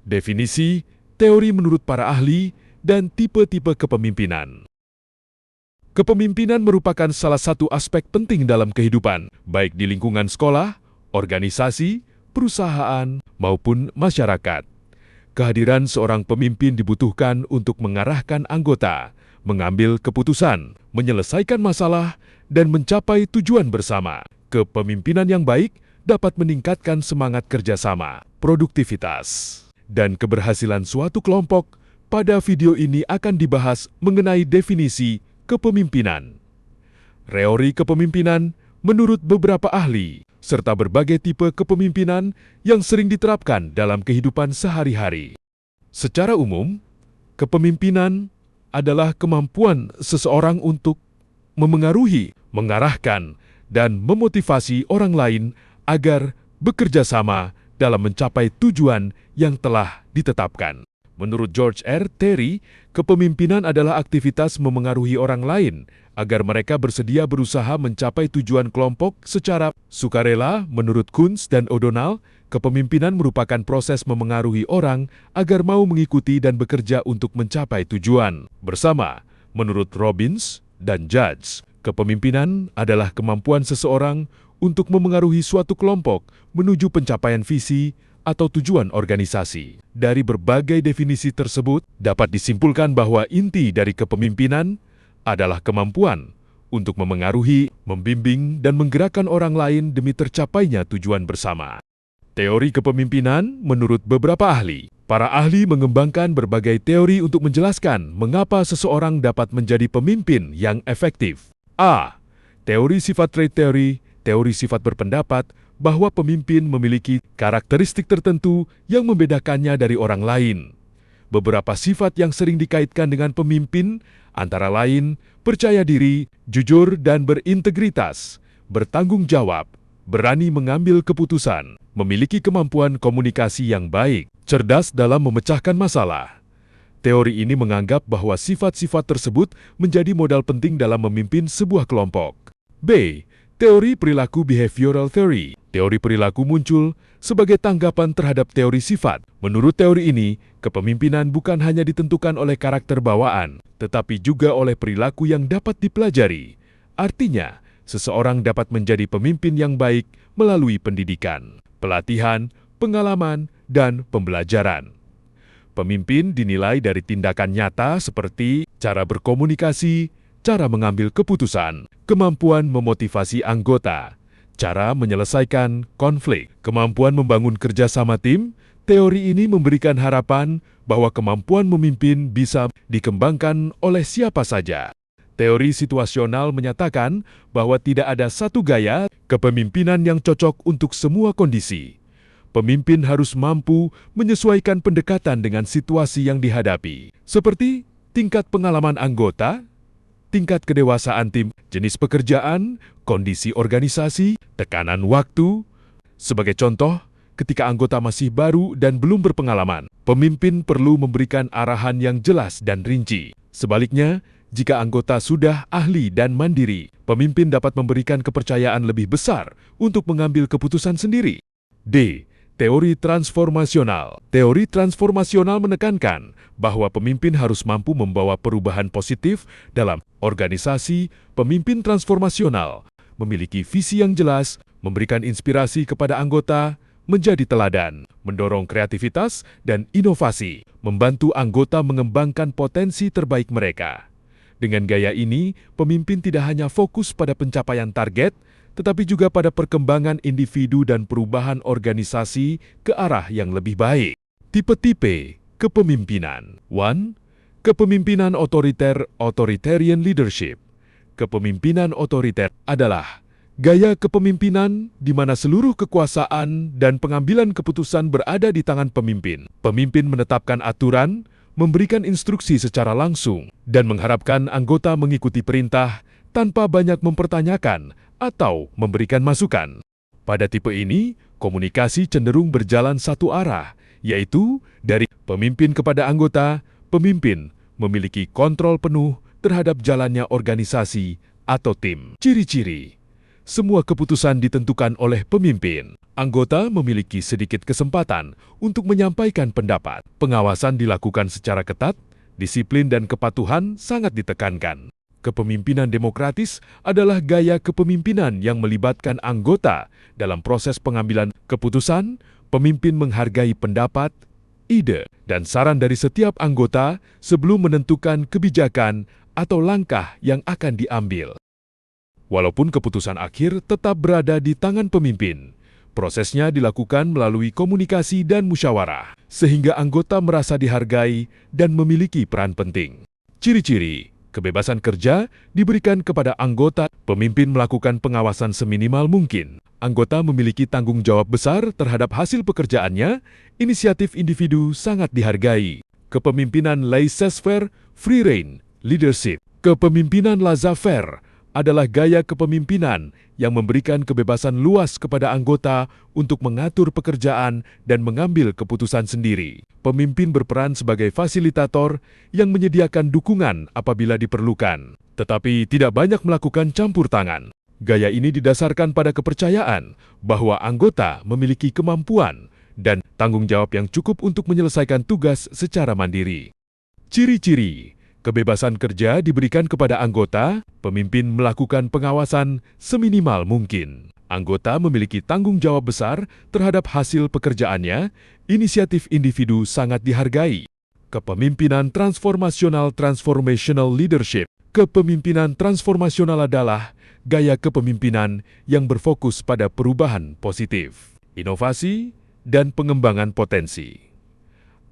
Definisi, teori menurut para ahli, dan tipe-tipe kepemimpinan. Kepemimpinan merupakan salah satu aspek penting dalam kehidupan, baik di lingkungan sekolah, organisasi, perusahaan, maupun masyarakat. Kehadiran seorang pemimpin dibutuhkan untuk mengarahkan anggota, mengambil keputusan, menyelesaikan masalah, dan mencapai tujuan bersama. Kepemimpinan yang baik dapat meningkatkan semangat kerjasama, produktivitas, dan keberhasilan suatu kelompok. Pada video ini akan dibahas mengenai definisi kepemimpinan, teori kepemimpinan menurut beberapa ahli, serta berbagai tipe kepemimpinan yang sering diterapkan dalam kehidupan sehari-hari. Secara umum, kepemimpinan adalah kemampuan seseorang untuk memengaruhi, mengarahkan, dan memotivasi orang lain agar bekerja sama dalam mencapai tujuan yang telah ditetapkan. Menurut George R. Terry, kepemimpinan adalah aktivitas memengaruhi orang lain agar mereka bersedia berusaha mencapai tujuan kelompok secara sukarela. Menurut Kuntz dan O'Donnell, kepemimpinan merupakan proses memengaruhi orang agar mau mengikuti dan bekerja untuk mencapai tujuan bersama. Menurut Robbins dan Judge, kepemimpinan adalah kemampuan seseorang untuk memengaruhi suatu kelompok menuju pencapaian visi atau tujuan organisasi. Dari berbagai definisi tersebut, dapat disimpulkan bahwa inti dari kepemimpinan adalah kemampuan untuk memengaruhi, membimbing, dan menggerakkan orang lain demi tercapainya tujuan bersama. Teori kepemimpinan menurut beberapa ahli. Para ahli mengembangkan berbagai teori untuk menjelaskan mengapa seseorang dapat menjadi pemimpin yang efektif. A. Teori sifat trait theory, teori sifat berpendapat bahwa pemimpin memiliki karakteristik tertentu yang membedakannya dari orang lain. Beberapa sifat yang sering dikaitkan dengan pemimpin antara lain percaya diri, jujur dan berintegritas, bertanggung jawab, berani mengambil keputusan, memiliki kemampuan komunikasi yang baik, cerdas dalam memecahkan masalah. Teori ini menganggap bahwa sifat-sifat tersebut menjadi modal penting dalam memimpin sebuah kelompok. B. Teori perilaku behavioral theory. Teori perilaku muncul sebagai tanggapan terhadap teori sifat. Menurut teori ini, kepemimpinan bukan hanya ditentukan oleh karakter bawaan, tetapi juga oleh perilaku yang dapat dipelajari. Artinya, seseorang dapat menjadi pemimpin yang baik melalui pendidikan, pelatihan, pengalaman, dan pembelajaran. Pemimpin dinilai dari tindakan nyata seperti cara berkomunikasi, cara mengambil keputusan, kemampuan memotivasi anggota, cara menyelesaikan konflik, kemampuan membangun kerjasama tim. Teori ini memberikan harapan bahwa kemampuan memimpin bisa dikembangkan oleh siapa saja. Teori situasional menyatakan bahwa tidak ada satu gaya kepemimpinan yang cocok untuk semua kondisi. Pemimpin harus mampu menyesuaikan pendekatan dengan situasi yang dihadapi, seperti tingkat pengalaman anggota, tingkat kedewasaan tim, jenis pekerjaan, kondisi organisasi, tekanan waktu. Sebagai contoh, ketika anggota masih baru dan belum berpengalaman, pemimpin perlu memberikan arahan yang jelas dan rinci. Sebaliknya, jika anggota sudah ahli dan mandiri, pemimpin dapat memberikan kepercayaan lebih besar untuk mengambil keputusan sendiri. D. Teori transformasional. Teori transformasional menekankan bahwa pemimpin harus mampu membawa perubahan positif dalam organisasi. Pemimpin transformasional memiliki visi yang jelas, memberikan inspirasi kepada anggota, menjadi teladan, mendorong kreativitas dan inovasi, membantu anggota mengembangkan potensi terbaik mereka. Dengan gaya ini, pemimpin tidak hanya fokus pada pencapaian target, tetapi juga pada perkembangan individu dan perubahan organisasi ke arah yang lebih baik. Tipe-tipe kepemimpinan. 1. Kepemimpinan otoriter, authoritarian leadership. Kepemimpinan otoriter adalah gaya kepemimpinan di mana seluruh kekuasaan dan pengambilan keputusan berada di tangan pemimpin. Pemimpin menetapkan aturan, memberikan instruksi secara langsung, dan mengharapkan anggota mengikuti perintah tanpa banyak mempertanyakan atau memberikan masukan. Pada tipe ini, komunikasi cenderung berjalan satu arah, yaitu dari pemimpin kepada anggota. Pemimpin memiliki kontrol penuh terhadap jalannya organisasi atau tim. Ciri-ciri: semua keputusan ditentukan oleh pemimpin. Anggota memiliki sedikit kesempatan untuk menyampaikan pendapat. Pengawasan dilakukan secara ketat, disiplin dan kepatuhan sangat ditekankan. Kepemimpinan demokratis adalah gaya kepemimpinan yang melibatkan anggota dalam proses pengambilan keputusan. Pemimpin menghargai pendapat, ide, dan saran dari setiap anggota sebelum menentukan kebijakan atau langkah yang akan diambil. Walaupun keputusan akhir tetap berada di tangan pemimpin, prosesnya dilakukan melalui komunikasi dan musyawarah, sehingga anggota merasa dihargai dan memiliki peran penting. Ciri-ciri kebebasan kerja diberikan kepada anggota. Pemimpin melakukan pengawasan seminimal mungkin. Anggota memiliki tanggung jawab besar terhadap hasil pekerjaannya. Inisiatif individu sangat dihargai. Kepemimpinan laissez-faire, free rein, leadership. Kepemimpinan laissez-faire adalah gaya kepemimpinan yang memberikan kebebasan luas kepada anggota untuk mengatur pekerjaan dan mengambil keputusan sendiri. Pemimpin berperan sebagai fasilitator yang menyediakan dukungan apabila diperlukan, tetapi tidak banyak melakukan campur tangan. Gaya ini didasarkan pada kepercayaan bahwa anggota memiliki kemampuan dan tanggung jawab yang cukup untuk menyelesaikan tugas secara mandiri. Ciri-ciri kebebasan kerja diberikan kepada anggota. Pemimpin melakukan pengawasan seminimal mungkin. Anggota memiliki tanggung jawab besar terhadap hasil pekerjaannya. Inisiatif individu sangat dihargai. Kepemimpinan transformasional, transformational leadership. Kepemimpinan transformasional adalah gaya kepemimpinan yang berfokus pada perubahan positif, inovasi, dan pengembangan potensi.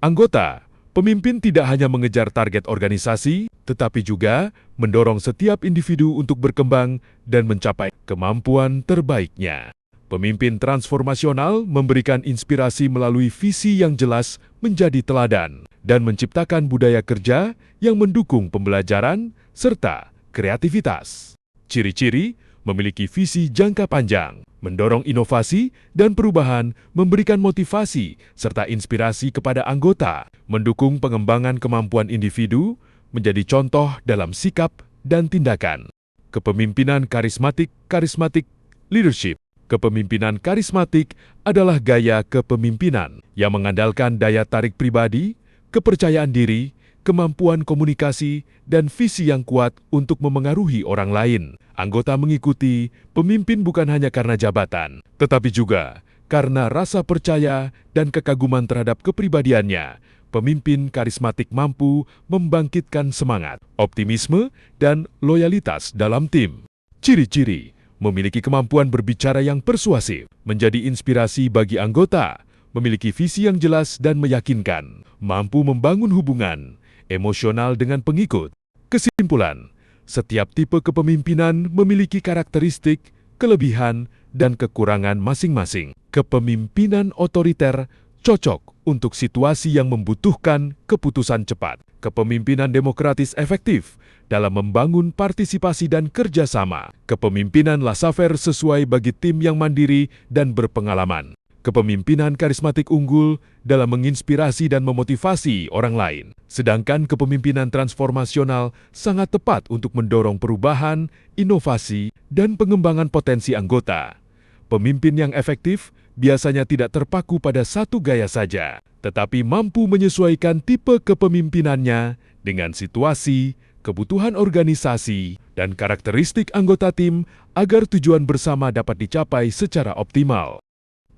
Anggota, pemimpin tidak hanya mengejar target organisasi, tetapi juga mendorong setiap individu untuk berkembang dan mencapai kemampuan terbaiknya. Pemimpin transformasional memberikan inspirasi melalui visi yang jelas menjadi teladan dan menciptakan budaya kerja yang mendukung pembelajaran serta kreativitas. Ciri-ciri memiliki visi jangka panjang, mendorong inovasi dan perubahan, memberikan motivasi serta inspirasi kepada anggota, mendukung pengembangan kemampuan individu, menjadi contoh dalam sikap dan tindakan. Kepemimpinan karismatik, karismatik leadership. Kepemimpinan karismatik adalah gaya kepemimpinan yang mengandalkan daya tarik pribadi, kepercayaan diri, kemampuan komunikasi, dan visi yang kuat untuk memengaruhi orang lain. Anggota mengikuti pemimpin bukan hanya karena jabatan, tetapi juga karena rasa percaya dan kekaguman terhadap kepribadiannya. Pemimpin karismatik mampu membangkitkan semangat, optimisme, dan loyalitas dalam tim. Ciri-ciri memiliki kemampuan berbicara yang persuasif, menjadi inspirasi bagi anggota, memiliki visi yang jelas dan meyakinkan, mampu membangun hubungan emosional dengan pengikut. Kesimpulan, setiap tipe kepemimpinan memiliki karakteristik, kelebihan, dan kekurangan masing-masing. Kepemimpinan otoriter cocok untuk situasi yang membutuhkan keputusan cepat. Kepemimpinan demokratis efektif dalam membangun partisipasi dan kerjasama. Kepemimpinan laissez-faire sesuai bagi tim yang mandiri dan berpengalaman. Kepemimpinan karismatik unggul dalam menginspirasi dan memotivasi orang lain. Sedangkan kepemimpinan transformasional sangat tepat untuk mendorong perubahan, inovasi, dan pengembangan potensi anggota. Pemimpin yang efektif biasanya tidak terpaku pada satu gaya saja, tetapi mampu menyesuaikan tipe kepemimpinannya dengan situasi, kebutuhan organisasi, dan karakteristik anggota tim agar tujuan bersama dapat dicapai secara optimal.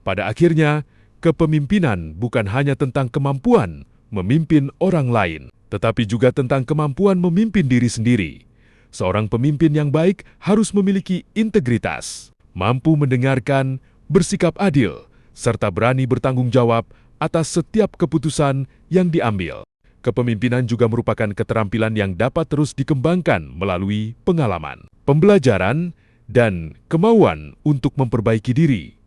Pada akhirnya, kepemimpinan bukan hanya tentang kemampuan memimpin orang lain, tetapi juga tentang kemampuan memimpin diri sendiri. Seorang pemimpin yang baik harus memiliki integritas, mampu mendengarkan, bersikap adil, serta berani bertanggung jawab atas setiap keputusan yang diambil. Kepemimpinan juga merupakan keterampilan yang dapat terus dikembangkan melalui pengalaman, pembelajaran, dan kemauan untuk memperbaiki diri.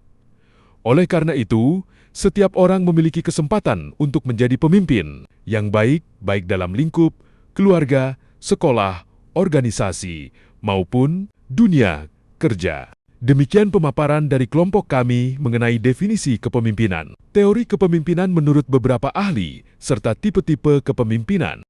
Oleh karena itu, setiap orang memiliki kesempatan untuk menjadi pemimpin yang baik, baik dalam lingkup, keluarga, sekolah, organisasi, maupun dunia kerja. Demikian pemaparan dari kelompok kami mengenai definisi kepemimpinan, teori kepemimpinan menurut beberapa ahli, serta tipe-tipe kepemimpinan.